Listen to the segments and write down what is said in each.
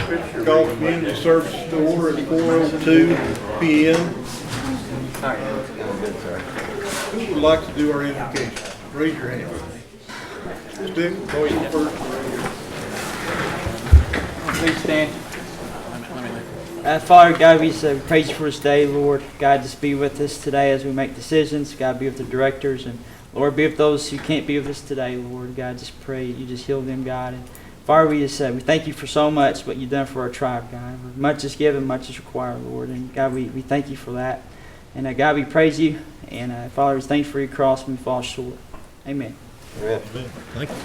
Call community service store at 4:02 p.m. Who would like to do our invocation? Raise your hand. Stick, go first. Please stand. Father God, we just praise you for this day, Lord. God, just be with us today as we make decisions. God, be with the directors, and Lord, be with those who can't be with us today, Lord. God, just pray you just heal them, God. And Father, we just we thank you for so much what you've done for our tribe, God. Much is given, much is required, Lord. And God, we thank you for that. And God, we praise you. And Father, we thank you for your cross when we fall short. Amen. Amen. Thank you.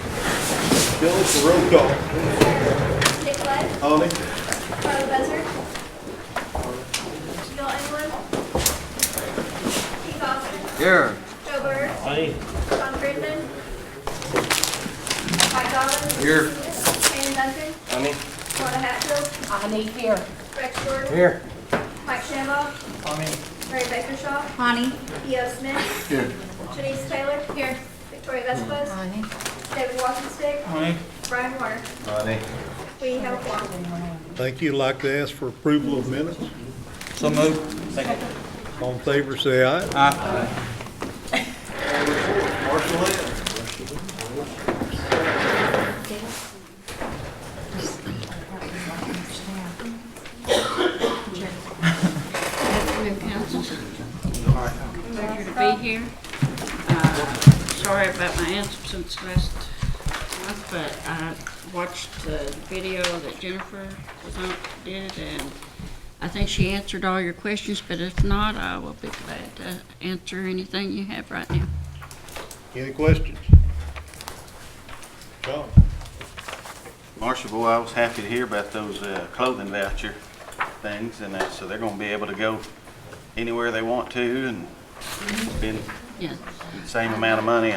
Bill, for roll call. Nicolay. Holly. Carla Bezer. Bill England. Keith Austin. Here. Joe Bird. Aye. John Friedman. Mike Dobbins. Here. Shannon Duncan. Aye. Florida Hatfield. Honey, here. Rex Jordan. Here. Mike Shambaugh. Aye. Mary Bakershaw. Honey. E.O. Smith. Here. Janice Taylor. Here. Victoria Vespas. Honey. David Walkenstick. Aye. Brian Warner. We have a quorum. Thank you. I'd like to ask for approval of minutes. So moved. Second. All in favor, say aye. Aye. Marshall Lynn. Afternoon, council. Pleasure to be here. Sorry about my absence last month, but I watched the video that Jennifer did, and I think she answered all your questions, but if not, I will be glad to answer anything you have right now. Any questions? John? Marcia, boy, I was happy to hear about those clothing voucher things, and so they're going to be able to go anywhere they want to and spend Yes. the same amount of money,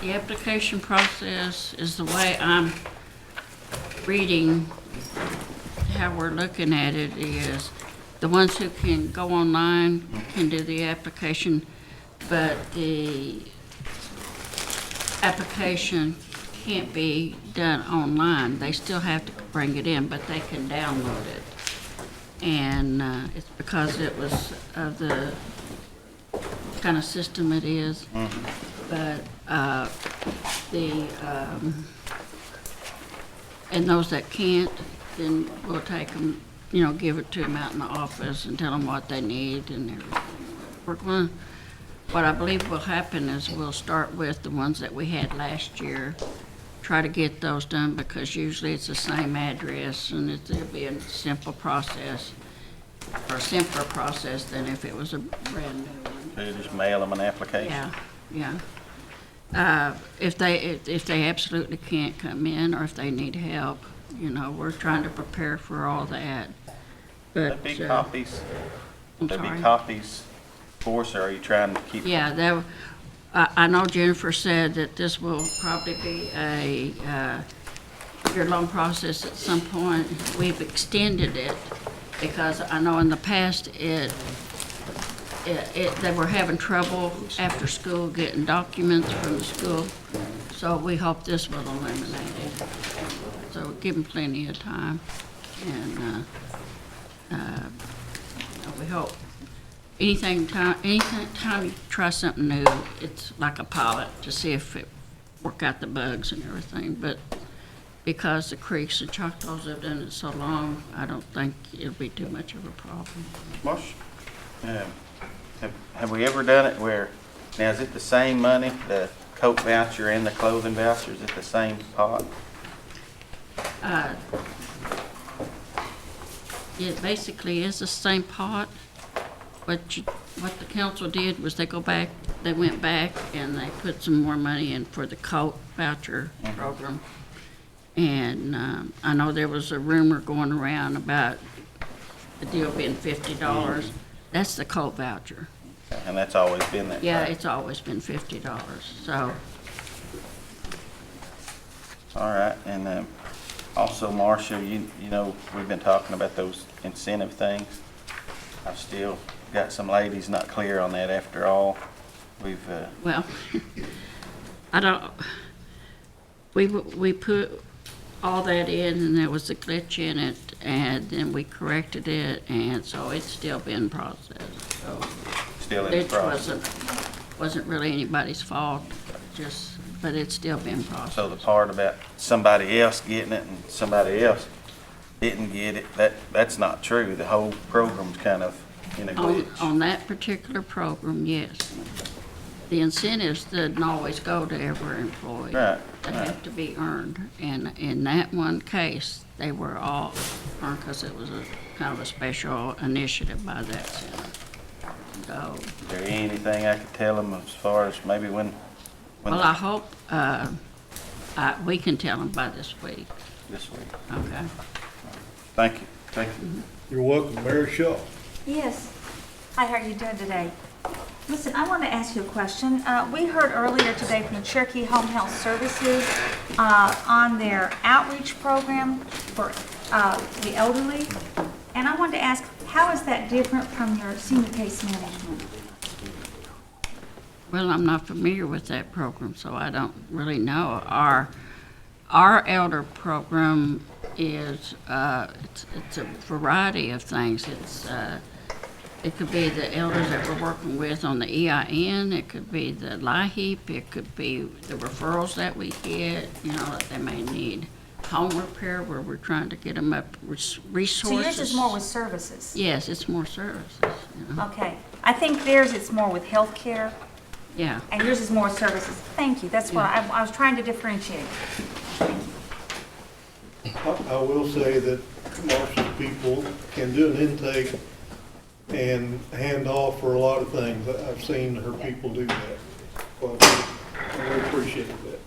The application process is the way I'm reading how we're looking at it is the ones who can go online can do the application, but the application can't be done online. They still have to bring it in, but they can download it. And it's because it was of the kind of system it is. But and those that can't, then we'll take them, give it to them out in the office and tell them what they need and everything. What I believe will happen is we'll start with the ones that we had last year, try to get those done because usually it's the same address and it'll be a simple process, or simpler process than if it was a brand new one. They just mail them an application. Yeah. If they absolutely can't come in or if they need help, we're trying to prepare for all that. But There'd be copies. I'm There'd be sorry. copies for us, or are you trying to keep? Yeah, I know Jennifer said that this will probably be a year-long process at some point. We've extended it because I know in the past they were having trouble after school getting documents from the school. So we hope this will eliminate it. So give them plenty of time. And we hope anytime you try something new, it's like a pilot to see if it work out the bugs and everything. But because the Creeks and Choctaws have done it so long, I don't think it'll be too much of a problem. Marcia, have we ever done it where, now is it the same money, the coat voucher and the clothing voucher, is it the same pot? It basically is the same pot. What the council did was they went back and they put some more money in for the coat voucher program. And I know there was a rumor going around about the deal being $50. That's the coat voucher. And that's always been that. Yeah, way. it's always been $50, so. All right, and also, Marcia, you know, we've been talking about those incentive things. I've still got some ladies not clear on that after all. We've, Well, I don't, we put all that in, and there was a glitch in it, and then we corrected it, and so it's still being processed. So Still in it process. wasn't really anybody's fault, but it's still being processed. So the part about somebody else getting it and somebody else didn't get it, that's not true. The whole program's kind of in a glitch. On that particular program, yes. The incentives didn't always go to every employee. Right, They right. have to be earned, and in that one case, they were all earned because it was a kind of a special initiative by that center. So, Is there anything I could tell them as far as maybe when well, I hope we can tell them by this week, this week? okay? Thank you, thank you. You're welcome, Mary Shaw. Yes. Hi, how are you doing today? Listen, I want to ask you a question. We heard earlier today from the Cherokee Home Health Services on their outreach program for the elderly. And I wanted to ask, how is that different from your senior case management? Well, I'm not familiar with that program, so I don't really know. Our elder program is, it's a variety of things. It could be the elders that we're working with on the EIN, it could be the LIHEAP, it could be the referrals that we get, that they may need home repair where we're trying to get them up resources. So yours is more with services? Yes, it's more services. Okay. I think theirs, it's more with healthcare, Yeah. and yours is more services. Thank you. That's what I was trying to differentiate. I will say that Marcia's people can do an intake and hand off for a lot of things. I've seen her people do that. Well, I really appreciate that.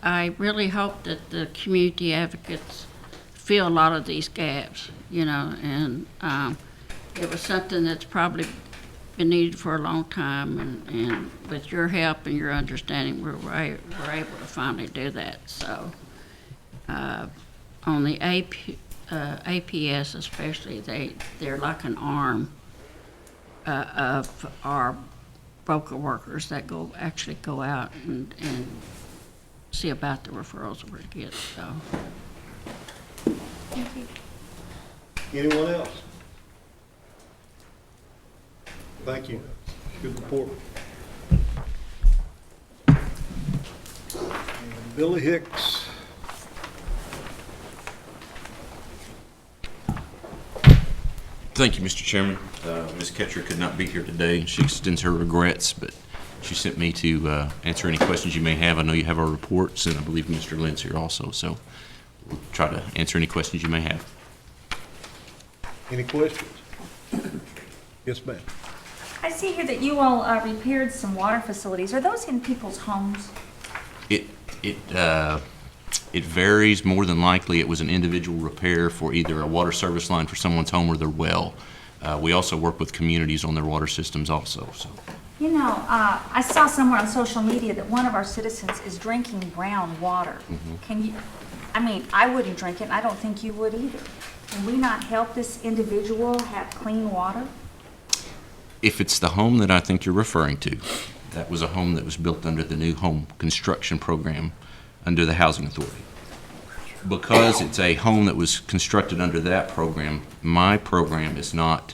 I really hope that the community advocates fill a lot of these gaps, and it was something that's probably been needed for a long time, and with your help and your understanding, we're able to finally do that. So on the APS especially, they're like an arm of our broker workers that actually go out and see about the referrals we get. So, Anyone else? Thank you. Good report. And Billy Hicks. Thank you, Mr. Chairman. Ms. Ketcher could not be here today, and she extends her regrets, but she sent me to answer any questions you may have. I know you have our reports, and I believe Mr. Lynn's here also, so we'll try to answer any questions you may have. Any questions? Yes, ma'am. I see here that you all repaired some water facilities. Are those in people's homes? It varies. More than likely, it was an individual repair for either a water service line for someone's home or their well. We also work with communities on their water systems also, so. I saw somewhere on social media that one of our citizens is drinking brown water. I wouldn't drink it, and I don't think you would either. Can we not help this individual have clean water? If it's the home that I think you're referring to, that was a home that was built under the new home construction program under the Housing Authority. Because it's a home that was constructed under that program, my program is not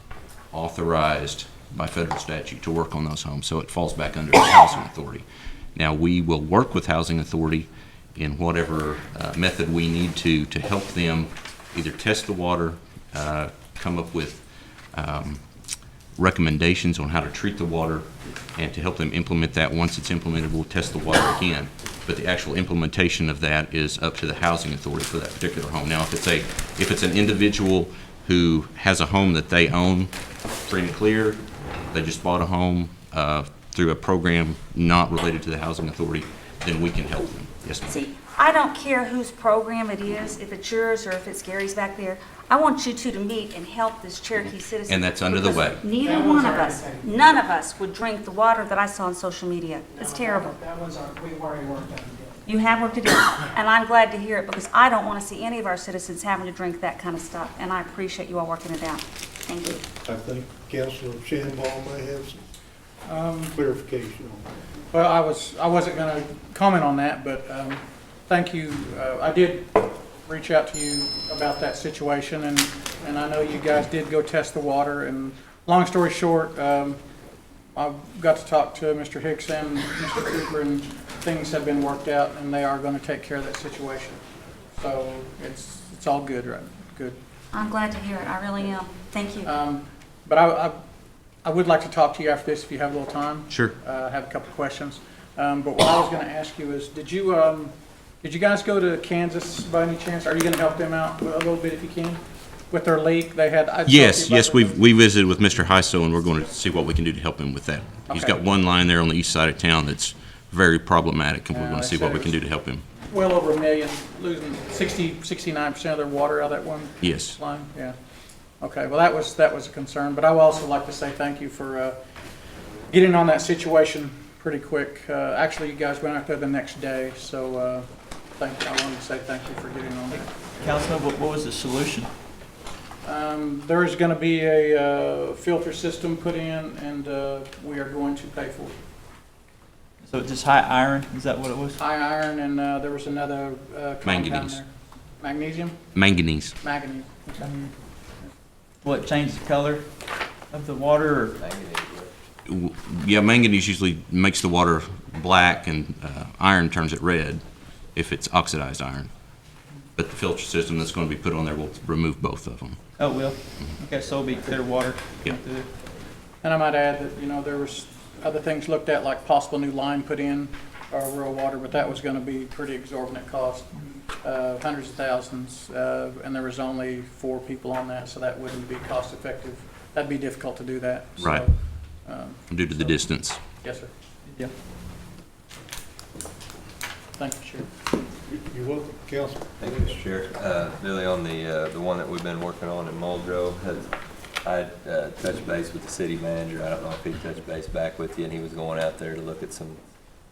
authorized by federal statute to work on those homes, so it falls back under the Housing Authority. Now, we will work with Housing Authority in whatever method we need to help them either test the water, come up with recommendations on how to treat the water, and to help them implement that. Once it's implemented, we'll test the water again. But the actual implementation of that is up to the Housing Authority for that particular home. Now, if it's an individual who has a home that they own free and clear, they just bought a home through a program not related to the Housing Authority, then we can help them. Yes, ma'am. See, I don't care whose program it is, if it's yours or if it's Gary's back there. I want you two to meet and help this Cherokee citizen. And that's under the way. Because neither one of us, none of us would drink the water that I saw on social media. It's terrible. We've already worked on it. You have worked it out, and I'm glad to hear it because I don't want to see any of our citizens having to drink that kind of stuff, and I appreciate you all working it out. Thank you. I think Councilor Shambaugh may have some clarification on that. Well, I wasn't going to comment on that, but thank you. I did reach out to you about that situation, and I know you guys did go test the water. And long story short, I've got to talk to Mr. Hicks and Mr. Cooper, and things have been worked out, and they are going to take care of that situation. So it's all good, right? Good. I'm glad to hear it. I really am. Thank you. But I would like to talk to you after this if you have a little time. Sure. I have a couple of questions. But what I was going to ask you is, did you guys go to Kansas by any chance? Are you going to help them out a little bit if you can with their leak? They had. Yes, we visited with Mr. Hyso, and we're going to see what we can do to help him with that. He's Okay. got one line there on the east side of town that's very problematic, and we're going to see what we can do to help him. Well over 1 million, losing 69% of their water out of that one Yes. line. Yeah. Okay. Well, that was a concern, but I would also like to say thank you for getting on that situation pretty quick. Actually, you guys went out there the next day, so I wanted to say thank you for getting on that. Councilman, what was the solution? There is going to be a filter system put in, and we are going to pay for it. So just high iron, is that what it was? High iron, and there was another compound Manganese. there. Magnesium? Manganese. Manganese. Okay. What, changed the color of the water, or? Yeah, manganese usually makes the water black, and iron turns it red if it's oxidized iron. But the filter system that's going to be put on there will remove both of them. Oh, it will? Okay, so it'll be clear water? Yeah. And I might add that, there was other things looked at, like possible new line put in, or rural water, but that was going to be pretty exorbitant cost, hundreds of thousands, and there was only 4 people on that, so that wouldn't be cost effective. That'd be difficult to do that. So, Right. Due to the distance. Yes, sir. Yeah. Thank you, Chair. You're welcome, Council. Thank you, Mr. Chair. Billy, on the one that we've been working on in Muldrow, I touched base with the city manager. I don't know if he touched base back with you, and he was going out there to look at some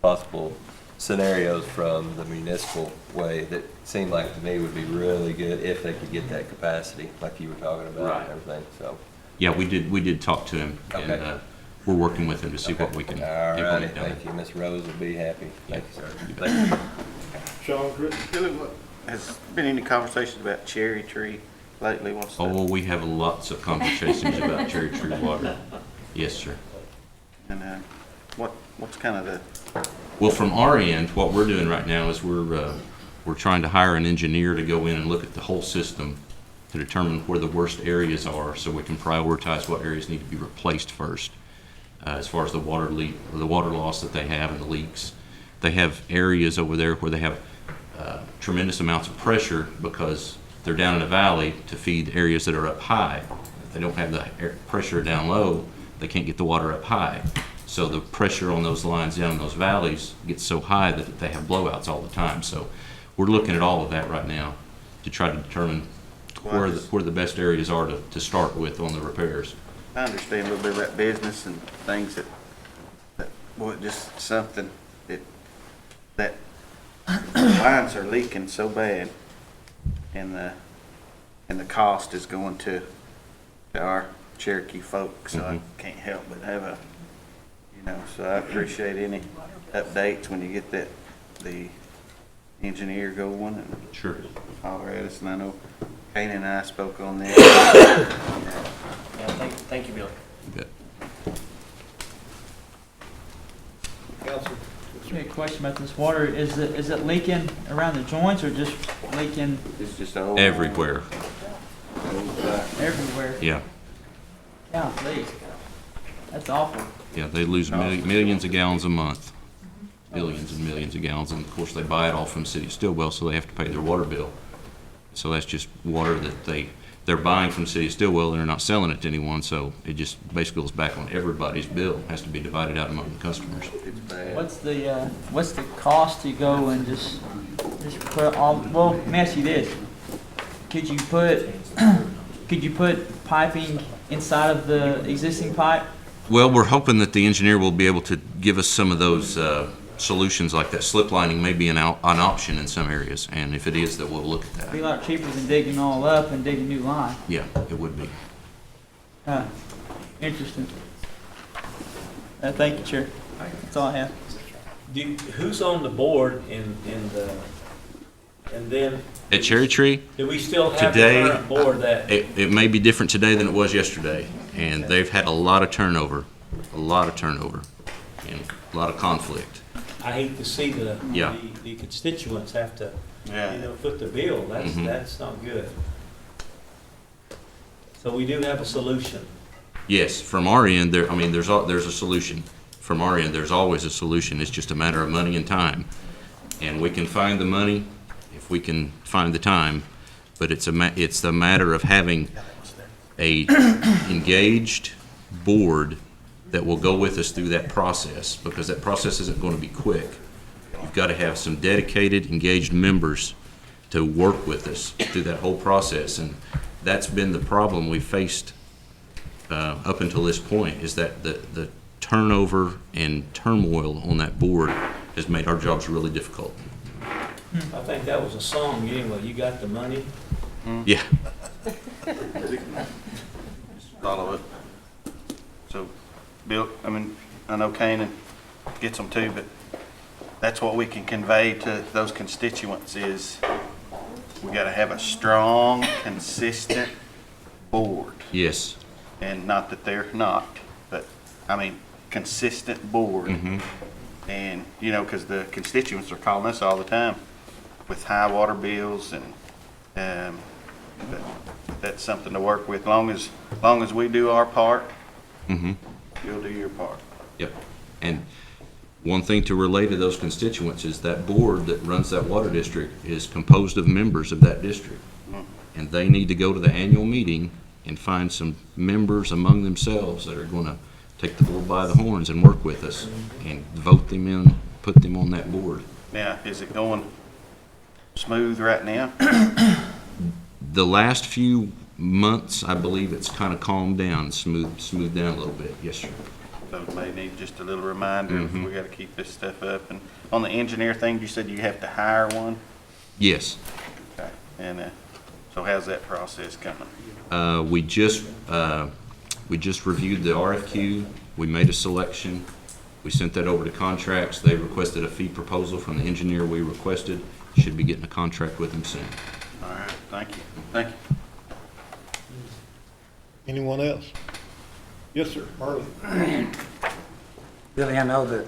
possible scenarios from the municipal way that seemed like to me would be really good if they could get that capacity, like you were talking about and everything, so. Yeah, we did talk to him, and Okay. we're working with him to see what we can All righty, implement down thank you. Miss Rose will be happy. Thank you, sir. You Thank you. Sean, Chris? Billy, has been any conversations about cherry tree lately? What's that? Oh, we have lots of conversations about cherry tree water. Yes, sir. And what's kind of the, Well, from our end, what we're doing right now is we're trying to hire an engineer to go in and look at the whole system to determine where the worst areas are, so we can prioritize what areas need to be replaced first. As far as the water leak, or the water loss that they have and the leaks, they have areas over there where they have tremendous amounts of pressure because they're down in a valley to feed areas that are up high. If they don't have the pressure down low, they can't get the water up high. So the pressure on those lines down in those valleys gets so high that they have blowouts all the time. So we're looking at all of that right now to try to determine where the best areas are to start with on the repairs. I understand a little bit about business and things well, just something that lines are leaking so bad, and the cost is going to our Cherokee folks, so I can't help but have so I appreciate any updates when you get the engineer going and Sure. holler at us, and I know Kane and I spoke on that. Thank you, Billy. You bet. Council? I have a question about this water. Is it leaking around the joints or just leaking It's just a whole. Everywhere. everywhere? Yeah. Yeah, please. That's awful. Yeah, they lose millions of gallons a month. Billions and millions of gallons, and of course they buy it all from City of Stillwell, so they have to pay their water bill. So that's just water that they're buying from City of Stillwell, and they're not selling it to anyone, so it just basically goes back on everybody's bill. It has to be divided out among the customers. It's bad. What's the cost to go and just put all? Well, let me ask you this: could you put piping inside of the existing pipe? Well, we're hoping that the engineer will be able to give us some of those solutions, like that slip lining may be an option in some areas, and if it is, that we'll look at It'd be a that. lot cheaper than digging all up and digging a new line. Yeah, it would be. Interesting. Thank you, Chair. That's all I have. Who's on the board in the And then, At Cherry Tree, do we still have the today, current board that, it may be different today than it was yesterday, and they've had a lot of turnover, and a lot of conflict. I hate to see Yeah. the constituents have to, Yeah. foot the bill. Mhm. That's not good. So we do have a solution. Yes, from our end, there's a solution. From our end, there's always a solution. It's just a matter of money and time. And we can find the money if we can find the time, but it's the matter of having a engaged board that will go with us through that process, because that process isn't going to be quick. You've got to have some dedicated, engaged members to work with us through that whole process. And that's been the problem we faced up until this point, is that the turnover and turmoil on that board has made our jobs really difficult. I think that was a song anyway. You got the money? Yeah. Follow it. So, Bill, I know Canaan gets them too, but that's what we can convey to those constituents is we gotta have a strong, consistent board. Yes. And not that they're not, but, consistent board. Mhm. And, because the constituents are calling us all the time with high water bills and, but that's something to work with. Long as we do our part, Mm-hmm. you'll do your part. Yep. And one thing to relay to those constituents is that board that runs that water district is composed of members of that district. And they need to go to the annual meeting and find some members among themselves that are going to take the bull by the horns and work with us and vote them in, put them on that board. Now, is it going smooth right now? The last few months, I believe it's kind of calmed down, smoothed down a little bit. Yes, sir. So may need just a little reminder, Mhm. we gotta keep this stuff up. And on the engineer thing, you said you have to hire one? Yes. Okay. And, so how's that process coming? We just reviewed the RFQ. We made a selection. We sent that over to contracts. They requested a fee proposal from the engineer we requested. Should be getting a contract with them soon. All right, thank you. Thank you. Anyone else? Yes, sir, Harley. Billy, I know that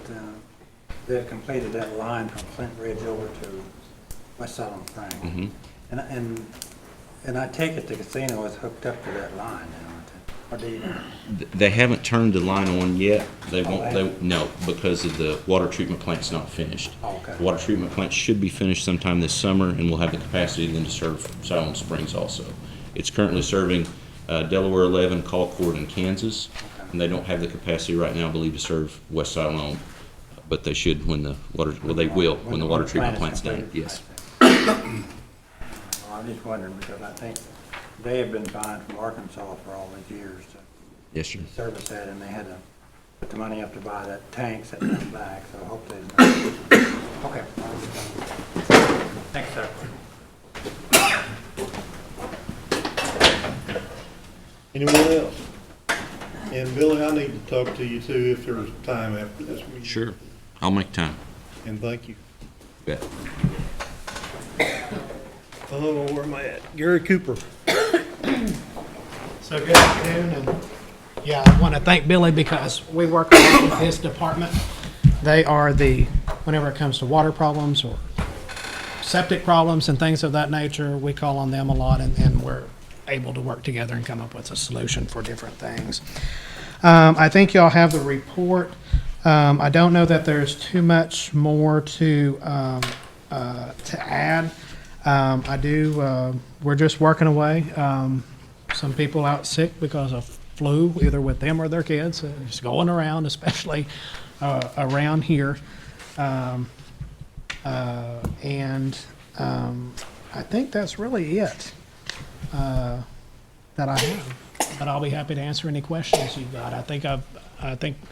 they've completed that line from Flint Ridge over to West Salem Springs. Mhm. And I take it the casino is hooked up to that line now, or do you? They haven't turned the line on yet. They won't, no, because of the water treatment plant's not finished. Oh, okay. The water treatment plant should be finished sometime this summer, and we'll have the capacity then to serve Salem Springs also. It's currently serving Delaware 11, Colcord, and Kansas, and they don't have the capacity right now, I believe, to serve West Salem, but they should when the water, well, they will when the water treatment plant's done, yes. I'm just wondering, because I think they have been buying from Arkansas for all these years to Yes, sir. service that, and they had to put the money up to buy that tanks that went back, so hopefully it's not. Okay. Thanks, sir. Anyone else? And Billy, I need to talk to you too if there's time after this meeting. Sure. I'll make time. And thank you. Bet. Oh, where am I at? Gary Cooper. So good afternoon, and yeah, I want to thank Billy because we work a lot with his department. They are whenever it comes to water problems or septic problems and things of that nature, we call on them a lot, and we're able to work together and come up with a solution for different things. I think y'all have the report. I don't know that there's too much more to add. We're just working away. Some people out sick because of flu, either with them or their kids. It's going around, especially around here. I think that's really it that I have. But I'll be happy to answer any questions you've got. I think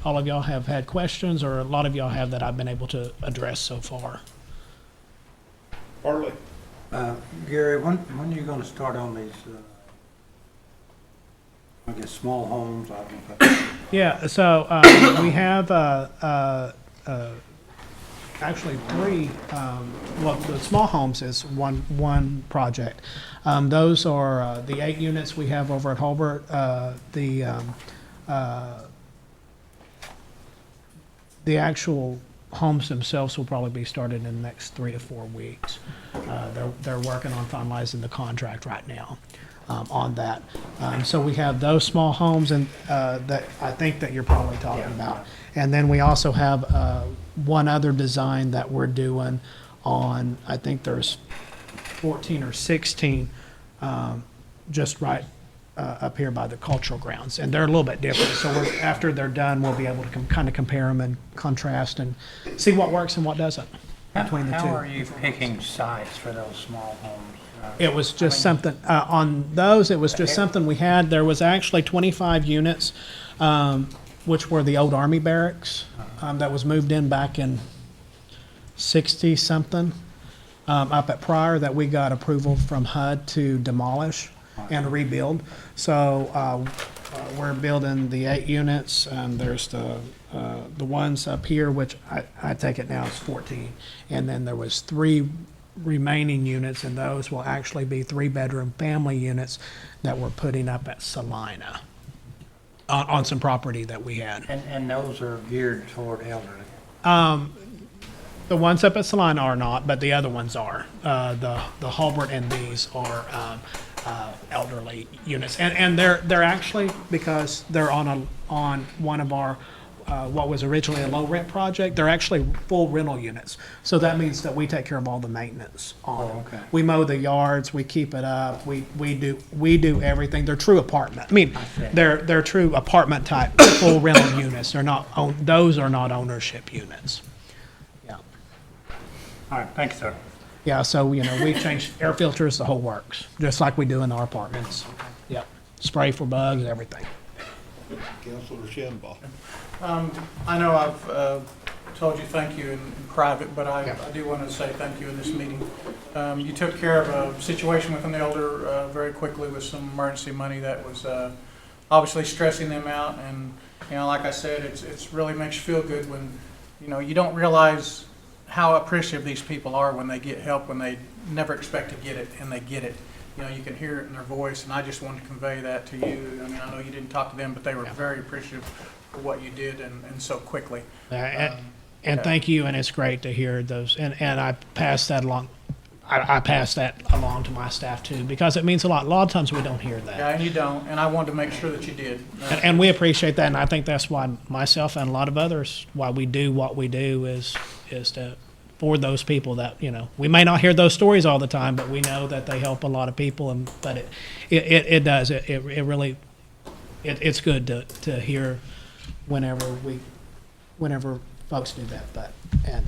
all of y'all have had questions, or a lot of y'all have, that I've been able to address so far. Harley. Gary, when are you going to start on these, I guess, small homes? I don't know. Yeah, so we have actually three, well, the small homes is one project. Those are the 8 units we have over at Hulbert, the actual homes themselves will probably be started in the next 3 to 4 weeks. They're working on finalizing the contract right now on that. So we have those small homes and that I think that you're probably talking about. And then we also have one other design that we're doing on, I think there's 14 or 16 just right up here by the cultural grounds, and they're a little bit different. So after they're done, we'll be able to kind of compare them and contrast and see what works and what doesn't between the two. How are you picking sites for those small homes? It was just something, on those, it was just something we had. There was actually 25 units, which were the old Army barracks, that was moved in back in 60-something, up at Pryor, that we got approval from HUD to demolish and rebuild. So we're building the 8 units, and there's the ones up here, which I take it now is 14. And then there was 3 remaining units, and those will actually be 3-bedroom family units that we're putting up at Salina on some property that we had. And those are geared toward elderly? The ones up at Salina are not, but the other ones are. The Hulbert and these are elderly units, and they're actually, because they're on one of our what was originally a low rent project, they're actually full rental units. So that means that we take care of all the maintenance on them. Okay. We mow the yards, we keep it up, we do everything. They're true apartment. I mean, they're true apartment type full rental units. They're not those are not ownership units. Yeah. All right, thank you, sir. Yeah, so, we change air filters, the whole works, just like we do in our apartments. Yep. Spray for bugs, everything. Councilor Shenbaugh. I know I've told you thank you in private, but I do want to say thank you in this meeting. You took care of a situation with an elder very quickly with some emergency money that was obviously stressing them out. And, like I said, it's really makes you feel good when, you don't realize how appreciative these people are when they get help, when they never expect to get it, and they get it. You can hear it in their voice, and I just wanted to convey that to you. I mean, I know you didn't talk to them, but they were very appreciative for what you did and so quickly. And thank you, and it's great to hear those. And I pass that along. I pass that along to my staff too, because it means a lot. A lot of times we don't hear that. Yeah, and you don't, and I wanted to make sure that you did. And we appreciate that, and I think that's why myself and a lot of others, why we do what we do is to, for those people that, we may not hear those stories all the time, but we know that they help a lot of people, but it does. It really, it's good to hear whenever folks do that, but,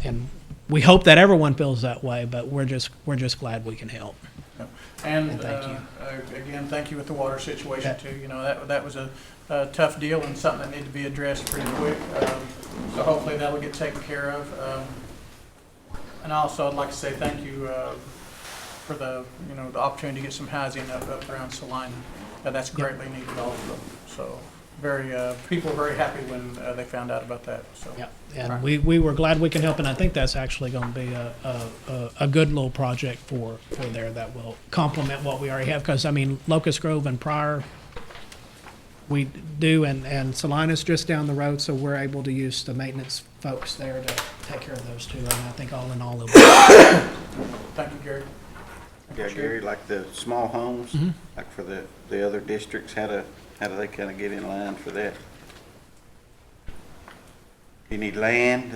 and we hope that everyone feels that way, but we're just glad we can help. And thank you. Again, thank you with the water situation too. That was a tough deal and something that needed to be addressed pretty quick. So hopefully that'll get taken care of. And also, I'd like to say thank you for the opportunity to get some housing up around Salina. That's greatly needed also. So people were very happy when they found out about that. So and we were glad we can help, and I think that's actually going to be a good little project for there that will complement what we already have. Because Locust Grove and Pryor we do, and Salina's just down the road, so we're able to use the maintenance folks there to take care of those two. And I think all in all, it'll be. Thank you, Gary. Yeah, Gary, like the small homes, like for the other districts, how do they kind of get in line for that? You need land,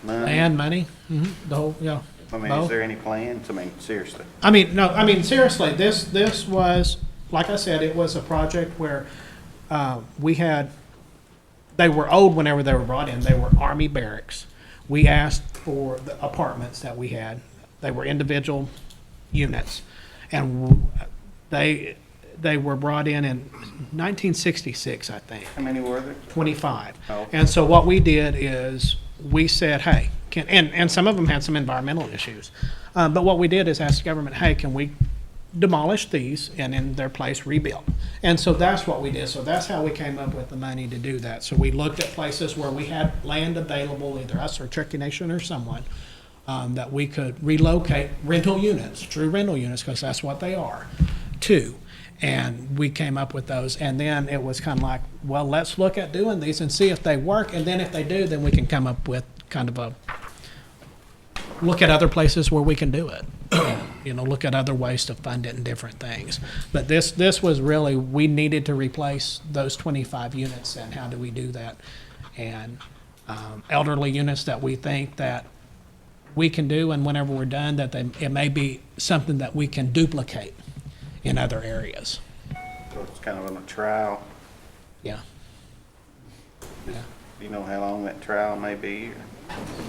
money? Land, money, the whole, Is there any plans? Seriously. Seriously, this was, like I said, it was a project where they were old whenever they were brought in. They were Army barracks. We asked for the apartments that we had. They were individual units, and they were brought in 1966, I think. How many were there? 25. Oh, okay. And so what we did is we said, hey, and some of them had some environmental issues, but what we did is ask the government, hey, can we demolish these and in their place rebuild. And so that's what we did. So that's how we came up with the money to do that. So we looked at places where we had land available, either us or Cherokee Nation or someone, that we could relocate rental units, true rental units, because that's what they are, to. And we came up with those. And then it was kind of like, well, let's look at doing these and see if they work. And then if they do, then we can come up with kind of a look at other places where we can do it. You know, look at other ways to fund it and different things. But this was really, we needed to replace those 25 units, and how do we do that? And elderly units that we think that we can do, and whenever we're done, that it may be something that we can duplicate in other areas. So it's kind of on a trial. Yeah. Do you know how long that trial may be? Or?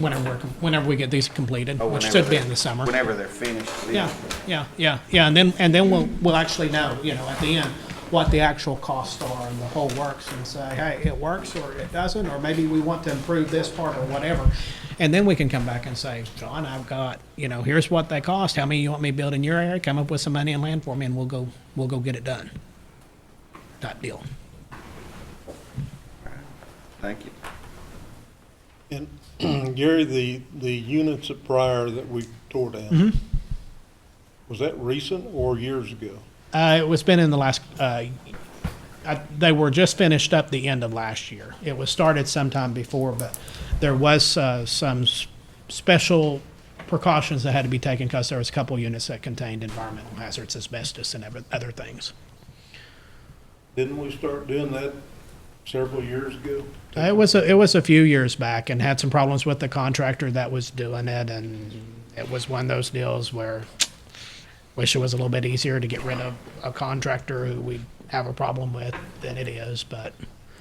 Whenever we get these completed, Oh, which whenever should be in the summer. Whenever they're finished. Yeah, and then we'll actually know, you know, at the end, what the actual costs are and the whole works, and say, hey, it works or it doesn't, or maybe we want to improve this part or whatever. And then we can come back and say, John, I've got, you know, here's what they cost. How many you want me to build in your area? Come up with some money and land for me, and we'll go get it done. Type deal. Thank you. And Gary, the units at Pryor that we tore down, was that recent or years ago? It was been in the last, they were just finished up the end of last year. It was started sometime before, but there was some special precautions that had to be taken because there was a couple units that contained environmental hazards, asbestos and other things. Didn't we start doing that several years ago? It was a few years back, and had some problems with the contractor that was doing it, and it was one of those deals where wish it was a little bit easier to get rid of a contractor who we have a problem with than it is, but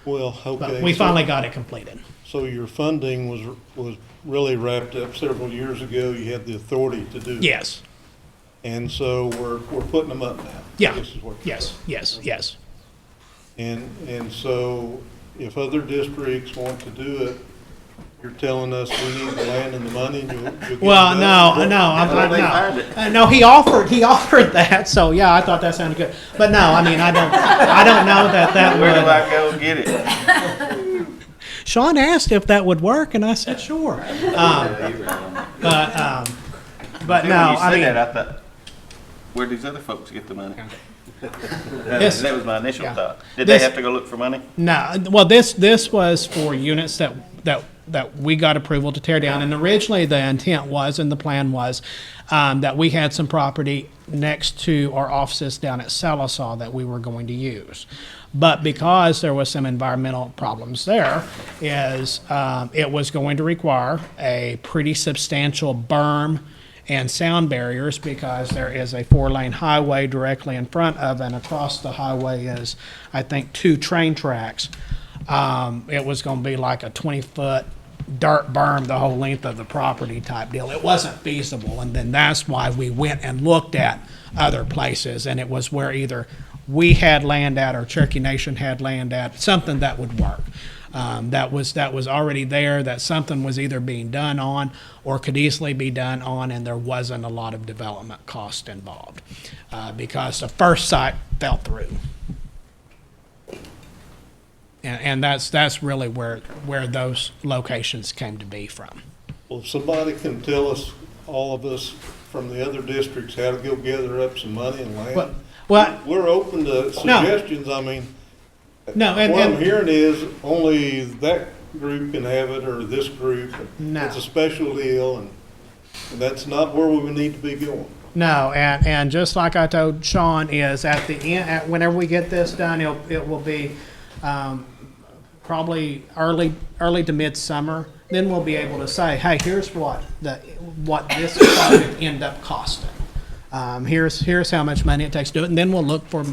Well, okay. but we finally got it completed. So your funding was really wrapped up several years ago. You had the authority to do it. Yes. And so we're putting them up now. Yeah. This is what you're Yes. Yes. And so if other districts want to do it, you're telling us we need the land and the money, and you'll get it Well, done? no. He offered that. So yeah, I thought that sounded good. But no, I mean, I don't know that Where do would. I go get it? Sean asked if that would work, and I said sure. But See, no, when you I said mean, that, I thought, where'd these other folks get the money? This- That was my initial yeah. thought. Did This- they have to go look for money? no. Well, this was for units that we got approval to tear down, and originally the intent was, and the plan was, that we had some property next to our offices down at Salisaw that we were going to use. But because there was some environmental problems there, it was going to require a pretty substantial berm and sound barriers, because there is a 4-lane highway directly in front of, and across the highway is, I think, 2 train tracks. It was going to be like a 20-foot dirt berm the whole length of the property type deal. It wasn't feasible, and then that's why we went and looked at other places, and it was where either we had land at or Cherokee Nation had land at, something that would work. That was already there, that something was either being done on or could easily be done on, and there wasn't a lot of development cost involved, because the first site fell through. And that's really where those locations came to be from. Well, if somebody can tell us, all of us from the other districts, how to go gather up some money and land, Well, we're open to suggestions. I mean, no, and, what I'm and hearing is only that group can have it, or this group. No. It's a special deal, and that's not where we need to be going. no, and just like I told Sean, is at the end, whenever we get this done, it will be probably early to midsummer. Then we'll be able to say, hey, here's what this project end up costing. Here's how much money it takes to do it, and then we'll look for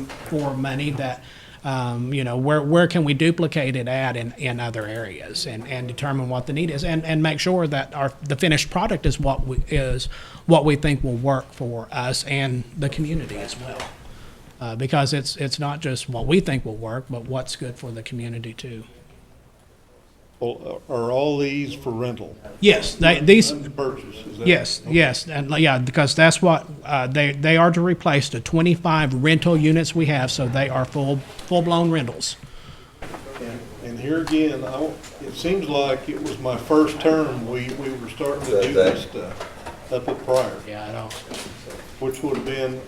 money that, where can we duplicate it at in other areas, and determine what the need is, and make sure that the finished product is what we think will work for us and the community as well, because it's not just what we think will work, but what's good for the community too. Well, are all these for rental? Yes, these, None to purchase, is that? yes, yes, and yeah, because that's what, they are to replace the 25 rental units we have, so they are full-blown rentals. And here again, it seems like it was my first term, we were starting to do this stuff up at Pryor. Yeah, I know. Which would have been,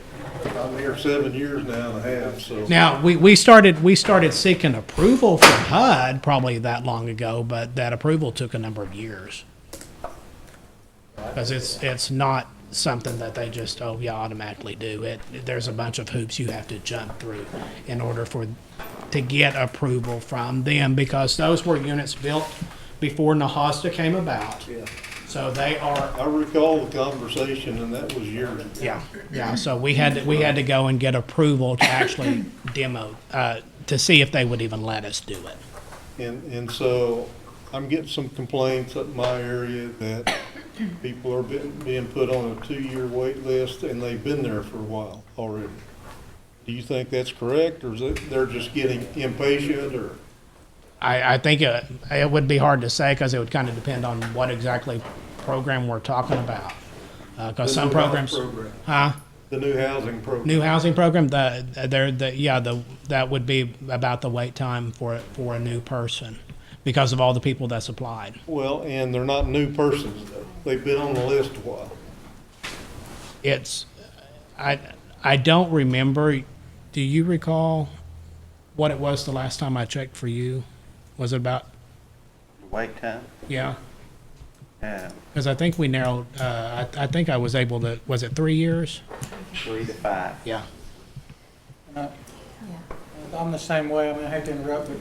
I'm here 7 years now and a half, so. Now, we started seeking approval from HUD probably that long ago, but that approval took a number of years. Because it's not something that they just, oh, yeah, automatically do. There's a bunch of hoops you have to jump through in order to get approval from them, because those were units built before Nahasta came about. Yeah. So they are, I recall the conversation, and that was years ago. yeah, so we had to go and get approval to actually demo, to see if they would even let us do it. And so I'm getting some complaints up in my area that people are being put on a 2-year wait list, and they've been there for a while already. Do you think that's correct, or is it they're just getting impatient, or? I think it would be hard to say, because it would kind of depend on what exactly program we're talking about. Because some programs, The new housing program. new housing program, that would be about the wait time for a new person, because of all the people that's applied. Well, and they're not new persons, though. They've been on the list a while. It's, I don't remember. Do you recall what it was the last time I checked for you? Was it about, Wait time? yeah? Yeah, Because I think we narrowed, I think I was able to, was it 3 years? 3 to 5. Yeah. I'm the same way. I mean, I hate to interrupt, but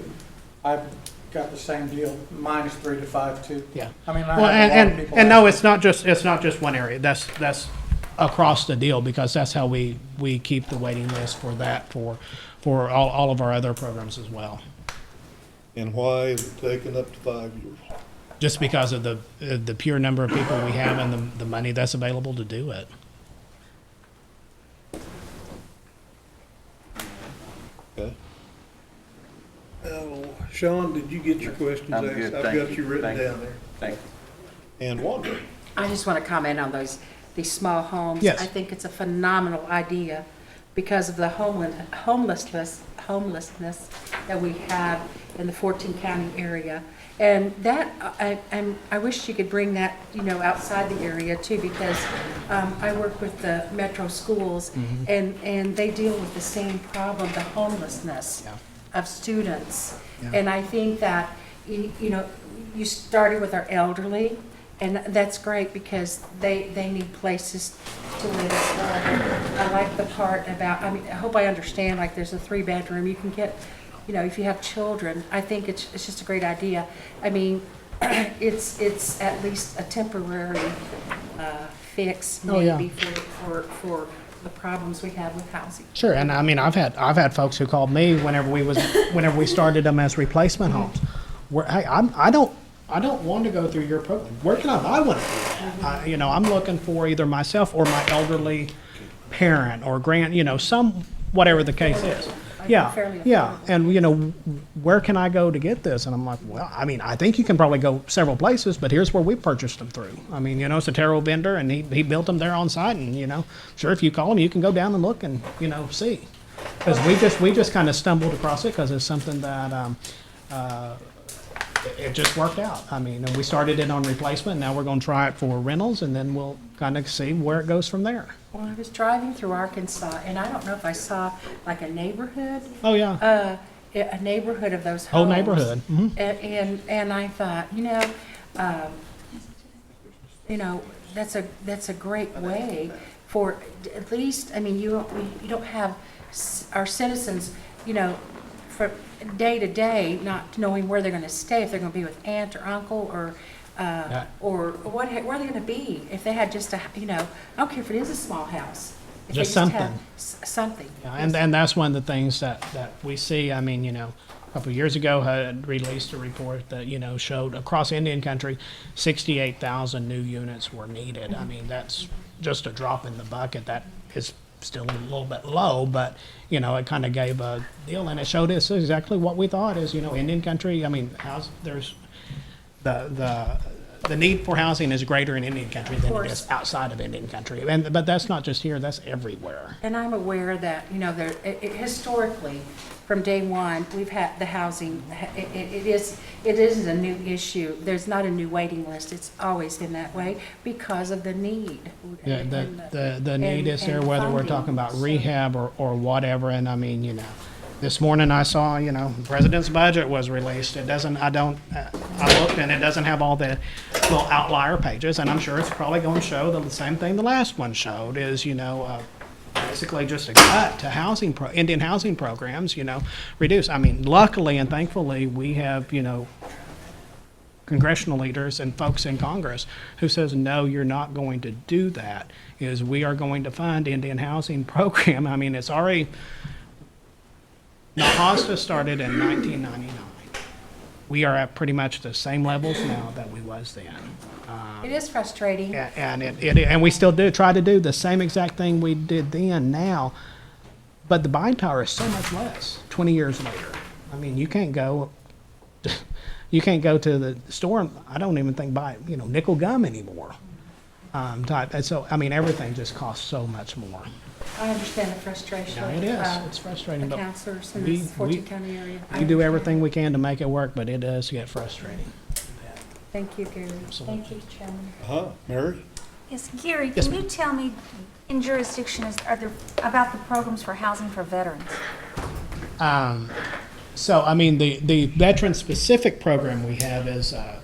I've got the same deal, minus 3 to 5 too. Yeah. I mean, I Well, have a lot of people. and no, it's not just one area. That's across the deal, because that's how we keep the waiting list for that, for all of our other programs as well. And why is it taking up to 5 years? Just because of the pure number of people we have and the money that's available to do it. Okay. Sean, did you get your questions I'm asked? good, I've thank got you. you written Thank you. down there. Thank you. And Wanda? I just want to comment on these small homes. Yes. I think it's a phenomenal idea because of the homelessness that we have in the 14 county area. And that, I wish you could bring that, outside the area too, because I work with the metro schools, and they deal with the same problem, the homelessness of students. Yeah. And I think that, you started with our elderly, and that's great because they need places to live as well. I like the part about, I hope I understand, like there's a 3-bedroom, you can get, if you have children, I think it's just a great idea. I mean, it's at least a temporary fix Oh, yeah. maybe for the problems we have with housing. Sure, and I mean, I've had folks who called me whenever we started them as replacement homes. I don't want to go through your program. Where can I buy one of these? I'm looking for either myself or my elderly parent or some, whatever the case is. Yeah, and where can I go to get this? And I'm like, well, I think you can probably go several places, but here's where we purchased them through. It's a Taro vendor, and he built them there on site, and sure, if you call him, you can go down and look and see. Because we just kind of stumbled across it because it's something that it just worked out. And we started it on replacement. Now we're going to try it for rentals, and then we'll kind of see where it goes from there. Well, I was driving through Arkansas, and I don't know if I saw like a neighborhood. Oh, yeah. A neighborhood of those homes. Whole neighborhood. Mm-hmm. And I thought, that's a great way for at least. You don't have our citizens, for day to day, not knowing where they're going to stay, if they're going to be with aunt or uncle or where are they going to be if they had just I don't care if it is a small house. If Just they something. have something. Yeah, and that's one of the things that we see. A couple of years ago, had released a report that showed across Indian country, 68,000 new units were needed. That's just a drop in the bucket. That is still a little bit low, but it kind of gave a deal, and it showed us exactly what we thought is Indian country. There's the need for housing is greater in Indian country than it is outside of Indian country. But that's not just here, that's everywhere. And I'm aware that, you know, historically, from day one, we've had the housing, it isn't a new issue. There's not a new waiting list. It's always been that way because of the need. Yeah, the need is there, whether we're talking about rehab or whatever. And I mean, you know, this morning I saw, you know, the president's budget was released. It doesn't, I looked and it doesn't have all the little outlier pages. And I'm sure it's probably going to show the same thing the last one showed is, you know, basically just a cut to Indian housing programs, you know, reduce. I mean, luckily and thankfully, we have, you know, congressional leaders and folks in Congress who says, no, you're not going to do that, is we are going to fund Indian housing program. I mean, it's already, NAHASTA started in 1999. We are at pretty much the same levels now that we was then. It is frustrating. And we still try to do the same exact thing we did then now, but the buying power is so much less 20 years later. I mean, you can't go to the store and I don't even think buy, you know, nickel gum anymore. And so, I mean, everything just costs so much more. I understand the frustration. Yeah, it is. It's frustrating. The But counselors in this Fortune County area. we do everything we can to make it work, but it does get frustrating. Thank you, Gary. Absolutely. Thank you, Chairman. Mary? Yes, Gary, Yes, can you tell me in jurisdictions, about the programs for housing for veterans? So, I mean, the veteran-specific program we have is a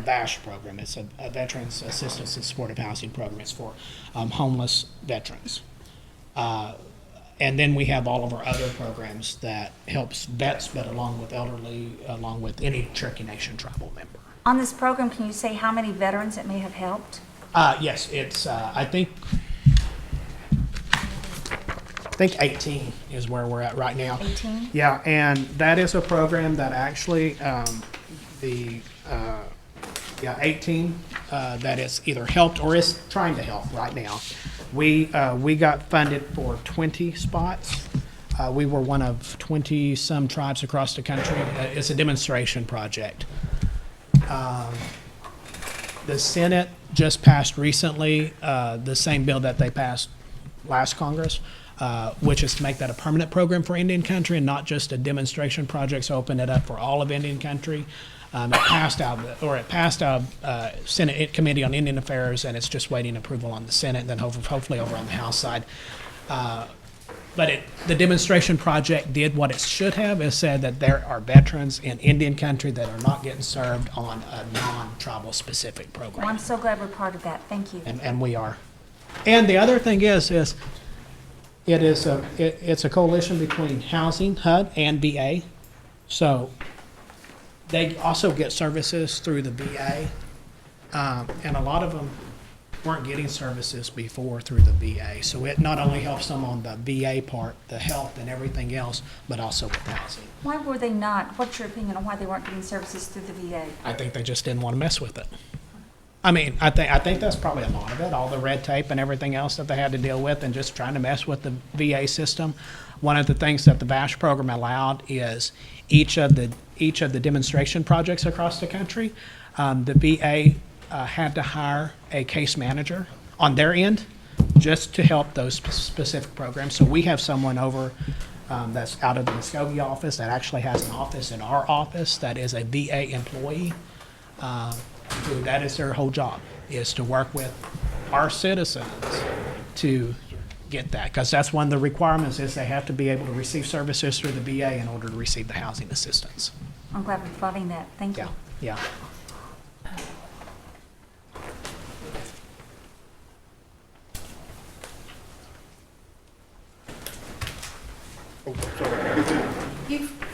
VASH program. It's a Veterans Assistance and Supportive Housing Program. It's for homeless veterans. And then we have all of our other programs that helps vets, but along with elderly, along with any Cherokee Nation tribal member. On this program, can you say how many veterans it may have helped? Yes, it's, I think 18 is where we're at right now. 18? Yeah, and that is a program that actually, 18, that is either helped or is trying to help right now. We got funded for 20 spots. We were one of 20-some tribes across the country. It's a demonstration project. The Senate just passed recently the same bill that they passed last Congress, which is to make that a permanent program for Indian country and not just a demonstration project, so open it up for all of Indian country. It passed out Senate Committee on Indian Affairs, and it's just waiting approval on the Senate, and then hopefully over on the House side. But the demonstration project did what it should have. It said that there are veterans in Indian country that are not getting served on a non-tribal specific program. Well, I'm so glad we're part of that. Thank you. And we are. And the other thing is it's a coalition between Housing, HUD, and VA. So they also get services through the VA. And a lot of them weren't getting services before through the VA. So it not only helps them on the VA part, the health and everything else, but also with housing. Why were they not? What's your opinion on why they weren't getting services through the VA? I think they just didn't want to mess with it. I mean, I think that's probably a lot of it, all the red tape and everything else that they had to deal with and just trying to mess with the VA system. One of the things that the VASH program allowed is each of the demonstration projects across the country, the VA had to hire a case manager on their end just to help those specific programs. So we have someone over that's out of the Muskogee office that actually has an office in our office that is a VA employee. Who that is their whole job, is to work with our citizens to get that. Because that's one of the requirements is they have to be able to receive services through the VA in order to receive the housing assistance. I'm glad we're loving that. Thank you. Yeah. Oh, sorry.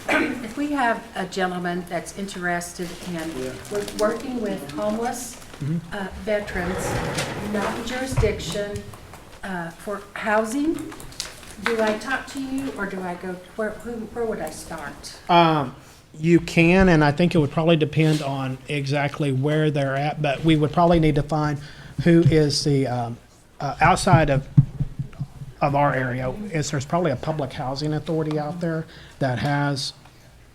If we have a gentleman that's interested in working with homeless veterans, not in jurisdiction, for housing, do I talk to you or do I go, where would I start? You can, and I think it would probably depend on exactly where they're at, but we would probably need to find who is the, outside of our area, there's probably a public housing authority out there that has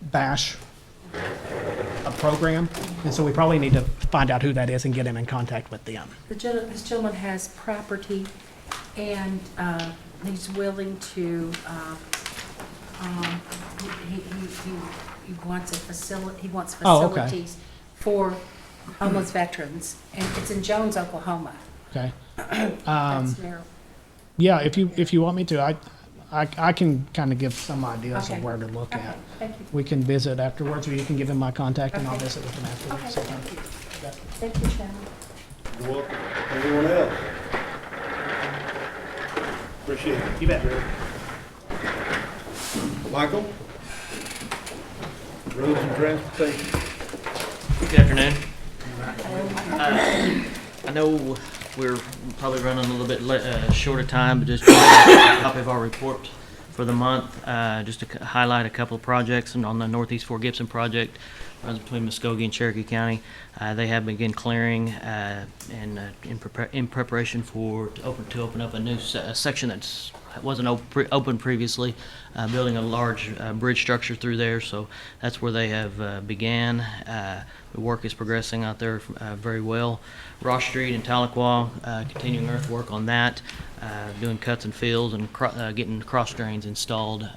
VASH a program, and so we probably need to find out who that is and get him in contact with them. This gentleman has property, and he's willing to, he wants a facility, he wants Oh, okay. facilities for homeless veterans, and it's in Jones, Oklahoma. Okay. That's where, Yeah, if you want me to, I can kind of give some ideas Okay. of where to look okay, at. thank you. We can visit afterwards, or you can give him my contact, and I'll Okay. visit with him afterwards. Okay, thank you. Thank you, Shannon. You're welcome. Anyone else? Appreciate it. You bet. Michael? Roads and Transportation. Good afternoon. I know we're probably running a little bit short of time, but just a copy of our report for the month, just to highlight a couple of projects. And on the Northeast Fort Gibson project, runs between Muskogee and Cherokee County, they have begun clearing and in preparation to open up a new section that's wasn't open previously, building a large bridge structure through there. So that's where they have began. The work is progressing out there very well. Ross Street and Tahlequah, continuing earthwork on that, doing cuts and fills and getting cross drains installed.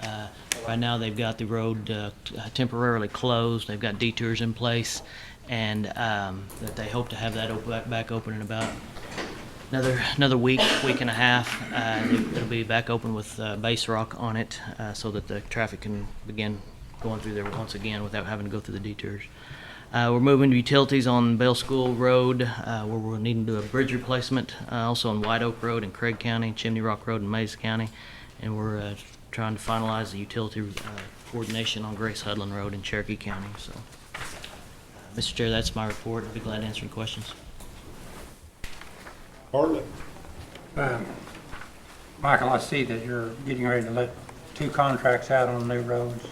Right now they've got the road temporarily closed. They've got detours in place, and that they hope to have that back open in about another week and a half. It'll be back open with base rock on it, so that the traffic can begin going through there once again without having to go through the detours. We're moving to utilities on Bell School Road, where we're needing to do a bridge replacement, also on White Oak Road in Craig County, Chimney Rock Road in Mays County, and we're trying to finalize the utility coordination on Grace Hudlin Road in Cherokee County. So, Mr. Chair, that's my report. I'd be glad to answer any questions. Hartley? Michael, I see that you're getting ready to let 2 contracts out on new roads.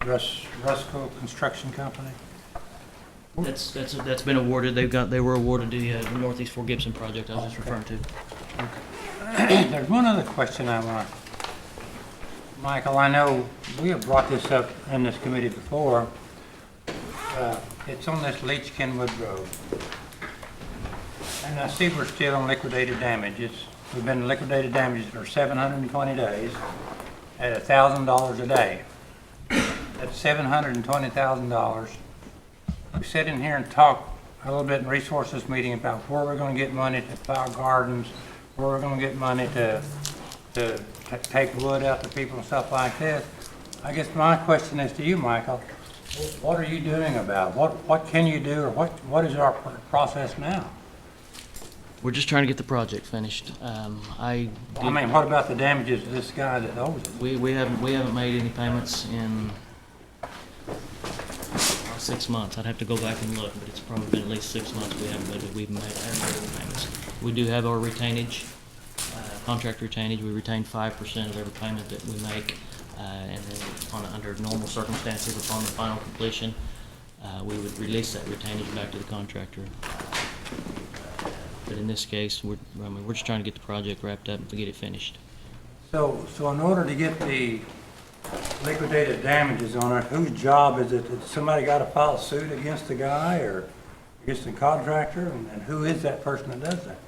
Rusco Construction Company. That's been awarded. They were awarded the Northeast Fort Gibson project I was just referring to. There's one other question I want. Michael, I know we have brought this up in this committee before. It's on this Leach Kenwood Road. And I see we're still on liquidated damages. We've been liquidated damages for 720 days at $1,000 a day. That's $720,000. We sit in here and talk a little bit in resources meeting about where we're going to get money to plow gardens, where we're going to get money to take wood out to people and stuff like this. I guess my question is to you, Michael, what are you doing about it? What can you do, or what is our process now? We're just trying to get the project finished. I mean, what about the damages to this guy that owes it? We haven't made any payments in 6 months. I'd have to go back and look, but it's probably been at least 6 months we've made any payments. We do have our retainage, contract retainage. We retain 5% of every payment that we make, and then under normal circumstances, upon the final completion, we would release that retainage back to the contractor. But in this case, we're just trying to get the project wrapped up and to get it finished. So in order to get the liquidated damages on it, whose job is it? Did somebody got to file a suit against the guy or against the contractor? And who is that person that does that?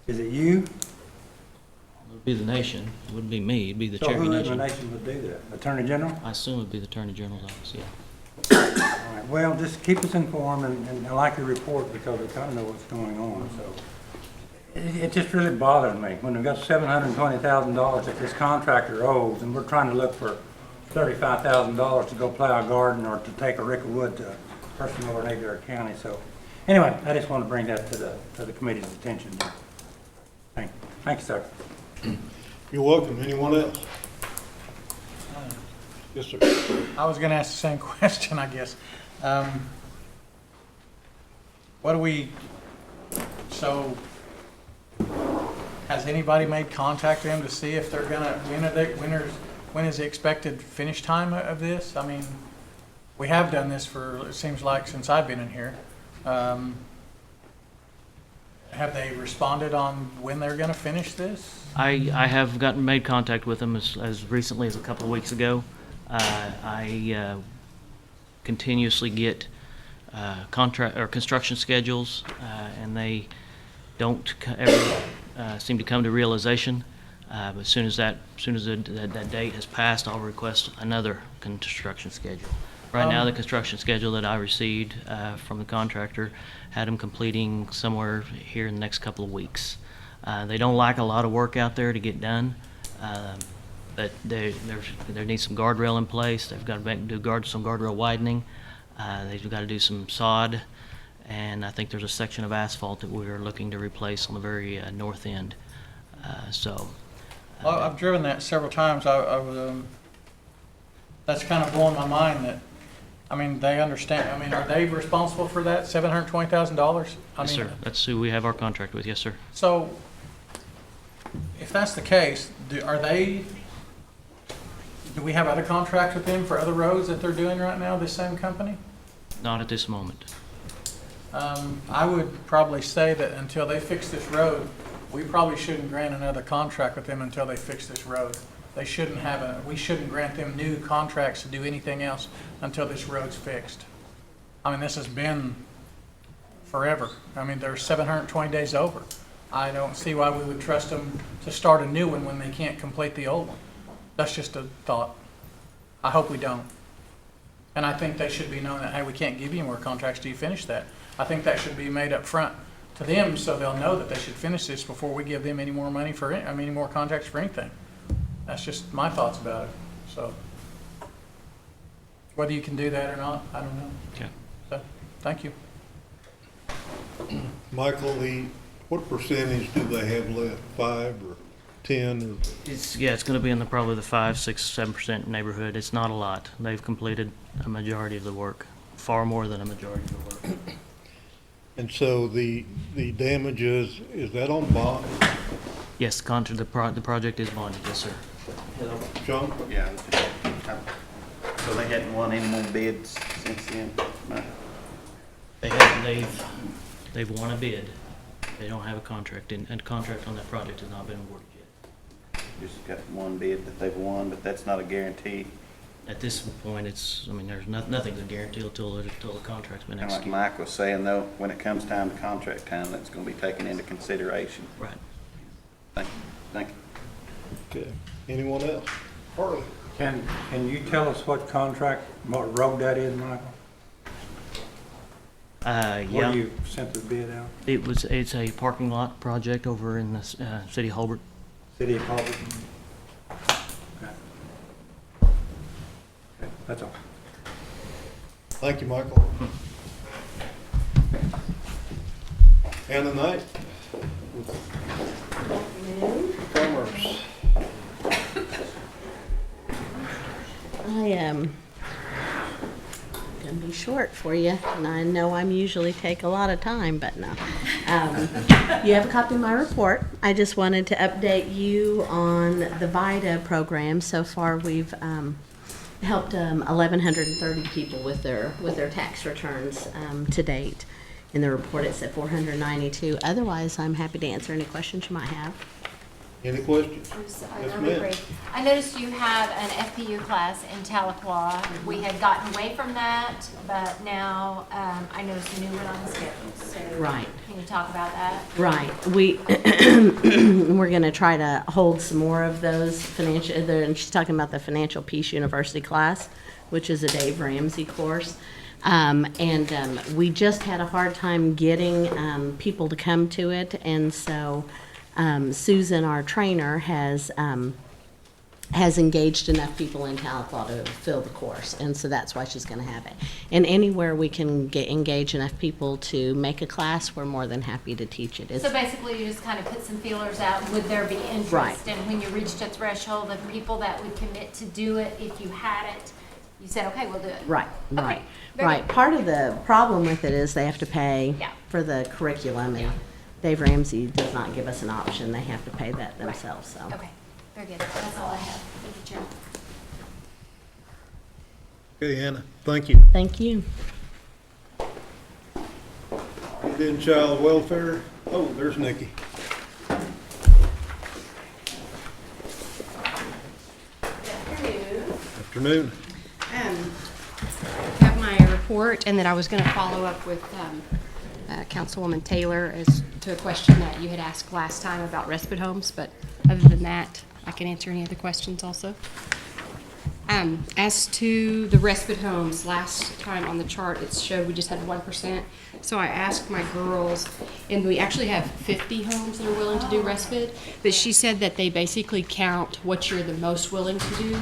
Is it you? It would be the nation. It wouldn't be me. It'd be the So Cherokee who in Nation. the nation would do that? Attorney General? I assume it'd be the Attorney General's office, yeah. All right. Well, just keep us informed, and I like your report because we kind of know what's going on. So it just really bothered me when we got $720,000 that this contractor owes, and we're trying to look for $35,000 to go plow a garden or to take a rick of wood to a person over in Adair County. So anyway, I just want to bring that to the committee's attention. Thank you, sir. You're welcome. Anyone else? Yes, sir. I was going to ask the same question, I guess. So has anybody made contact with them to see if they're going to, when is the expected finish time of this? I mean, we have done this for, it seems like, since I've been in here. Have they responded on when they're going to finish this? I have made contact with them as recently as a couple of weeks ago. I continuously get contract or construction schedules, and they don't ever seem to come to realization. But as soon as that date has passed, I'll request another construction schedule. Right now, the construction schedule that I received from the contractor had them completing somewhere here in the next couple of weeks. They don't like a lot of work out there to get done, but there needs some guardrail in place. They've got to do some guardrail widening. They've got to do some sod, and I think there's a section of asphalt that we're looking to replace on the very north end. I've driven that several times. I was, that's kind of blowing my mind that, I mean, they understand, I mean, are they responsible for that $720,000? Yes, sir. That's who we have our contract with. Yes, sir. So, if that's the case, do we have other contracts with them for other roads that they're doing right now, this same company? Not at this moment. I would probably say that until they fix this road, we probably shouldn't grant another contract with them until they fix this road. They shouldn't we shouldn't grant them new contracts to do anything else until this road's fixed. I mean, this has been forever. I mean, they're 720 days over. I don't see why we would trust them to start a new one when they can't complete the old one. That's just a thought. I hope we don't. And I think they should be knowing that, hey, we can't give you more contracts till you finish that. I think that should be made up front to them so they'll know that they should finish this before we give them any more money for it, any more contracts for anything. That's just my thoughts about it. So whether you can do that or not, I don't know. Okay. So, thank you. Michael, what percentage do they have left? 5 or 10 or? It's going to be in probably the 5, 6, 7% neighborhood. It's not a lot. They've completed a majority of the work, far more than a majority of the work. And so the damages, is that on bond? Yes, the project is bonded. Yes, sir. John? Yeah. So they hadn't won any more bids since then? No. They've won a bid. They don't have a contract, and a contract on that project has not been awarded yet. Just got one bid that they've won, but that's not a guarantee. At this point, there's nothing's a guarantee until the contract's been And like executed. Mike was saying, though, when it comes time to contract time, that's going to be taken into consideration. Right. Thank you. Thank you. Okay. Anyone else? Harley? Can you tell us what what road that is, Michael? Yeah. Where you sent the bid out? It's a parking lot project over in the city of Holbert. City of Holbert? Okay. Okay, that's all. Thank you, Michael. Anna Knight? Commerce. I am going to be short for you, and I know I'm usually take a lot of time, but no. You have a copy of my report. I just wanted to update you on the VITA program. So far, we've helped 1,130 people with their tax returns to date. In the report, it said 492. Otherwise, I'm happy to answer any questions you might have. Any questions? I'll Yes, be ma'am. brief. I noticed you have an FPU class in Tahlequah. We had gotten away from that, but now I noticed a new one on the schedule. So Right. Can you talk about that? Right. We're going to try to hold some more of those financial, and she's talking about the Financial Peace University class, which is a Dave Ramsey course. We just had a hard time getting people to come to it, and so Susan, our trainer, has engaged enough people in Tahlequah to fill the course, and so that's why she's going to have it. And anywhere we can engage enough people to make a class, we're more than happy to teach it. So basically, you just kind of put some feelers out. Would there be interest? Right. And when you reached a threshold of people that would commit to do it, if you had it, you said, okay, we'll do it. Right, Okay, right, very right. good. Part of the problem with it is they have to pay Yeah. for the curriculum, and Dave Ramsey does not give us an option. They have to pay that themselves, so. Okay, very good. That's all I have. Thank you, Chair. Okay, Anna, thank you. Thank you. Indian Child Welfare. Oh, there's Nikki. Good afternoon. Afternoon. Have my report report, and that I was going to follow up with Councilwoman Taylor as to a question that you had asked last time about respite homes, but other than that, I can answer any other questions also. As to the respite homes, last time on the chart, it showed we just had 1%. So I asked my girls, and we actually have 50 homes that are willing to do respite, but she said that they basically count what you're the most willing to do.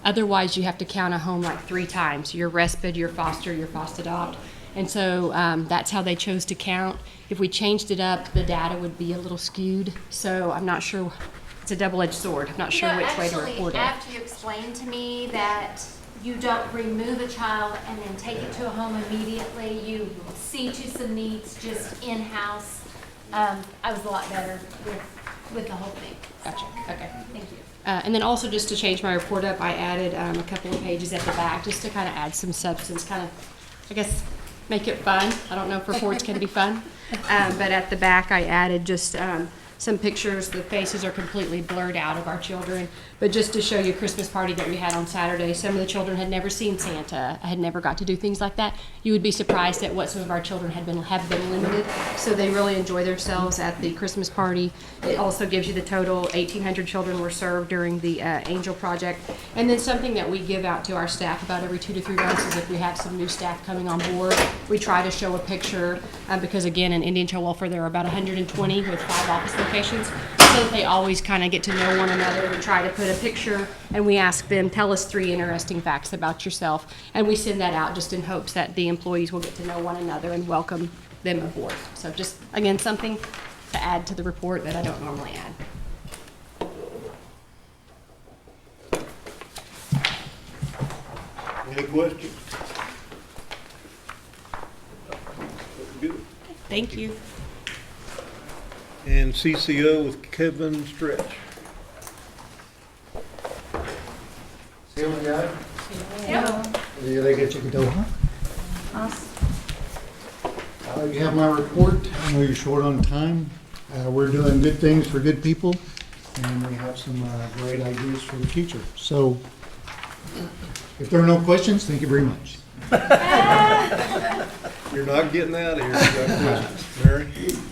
Otherwise, you have to count a home like 3 times. Your respite, your foster, your adopt. And so that's how they chose to count. If we changed it up, the data would be a little skewed. So I'm not sure. It's a double-edged sword. I'm not sure which way to report it. After you explained to me that you don't remove a child and then take it to a home immediately, you see to some needs just in-house, I was a lot better with the whole thing. Gotcha. Okay. Thank you. And then also, just to change my report up, I added a couple of pages at the back just to kind of add some substance, kind of, I guess, make it fun. I don't know if reports can be fun. But at the back, I added just some pictures. The faces are completely blurred out of our children. But just to show you a Christmas party that we had on Saturday, some of the children had never seen Santa, had never got to do things like that. You would be surprised at what some of our children have been limited. So they really enjoy themselves at the Christmas party. It also gives you the total. 1,800 children were served during the Angel Project. And then something that we give out to our staff about every 2 to 3 months is if we have some new staff coming on board, we try to show a picture because, again, in Indian Child Welfare, there are about 120 with 5 office locations. So that they always kind of get to know one another. We try to put a picture and we ask them, tell us 3 interesting facts about yourself. And we send that out just in hopes that the employees will get to know one another and welcome them aboard. So just, again, something to add to the report that I don't normally add. Any questions? Good. Thank you. And CCO with Kevin Stretch. See what we got? Yeah, they get you to do, huh? You have my report. I know you're short on time. We're doing good things for good people, and we have some great ideas for the future. So, if there are no questions, thank you very much. You're not getting out of here. You got questions. Mary?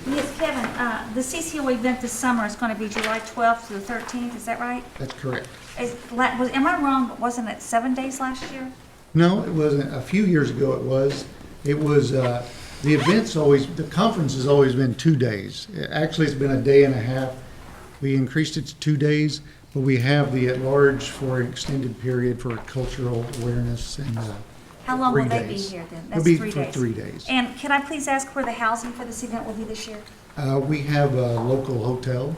Yes, Kevin, the CCO event this summer is going to be July 12th to the 13th, is that right? That's correct. Am I wrong, but wasn't it 7 days last year? No, it wasn't. A few years ago it was. It was, the conference has always been 2 days. Actually, it's been a day and a half. We increased it to 2 days, but we have the at-large for an extended period for cultural awareness and How long will 3 they be days. here then? It'll That's be 3 for days. 3 days. And can I please ask where the housing for this event will be this year? We have a local hotel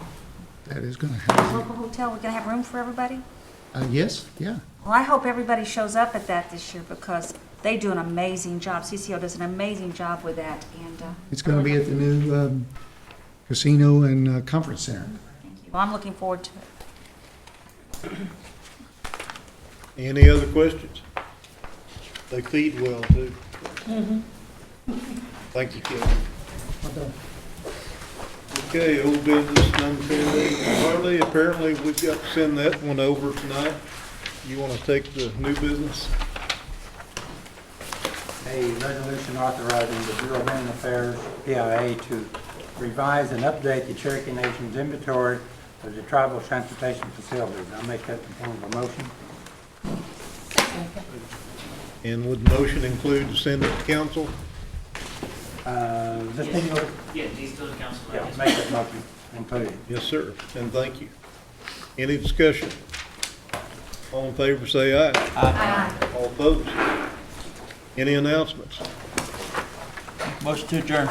that is going to have. Local hotel, we're going to have room for everybody? Yes, yeah. Well, I hope everybody shows up at that this year because they do an amazing job. CCO does an amazing job with that. And It's going to be at the new casino and conference center. thank you. Well, I'm looking forward to it. Any other questions? They feed well, too. Thank you, Kevin. Okay, old business, none pending. Harley, apparently we've got to send that one over tonight. You want to take the new business? A resolution authorizing the Bureau of Indian Affairs, BIA, to revise and update the Cherokee Nation's inventory of the tribal transportation facilities. I'll make that in the form of a motion. And would the motion include to send it to council? This thing, Yeah, these to the council. yeah, make that motion, include it. Yes, sir, and thank you. Any discussion? All in favor, say aye. Aye. All opposed? Any announcements? Motion to adjourn.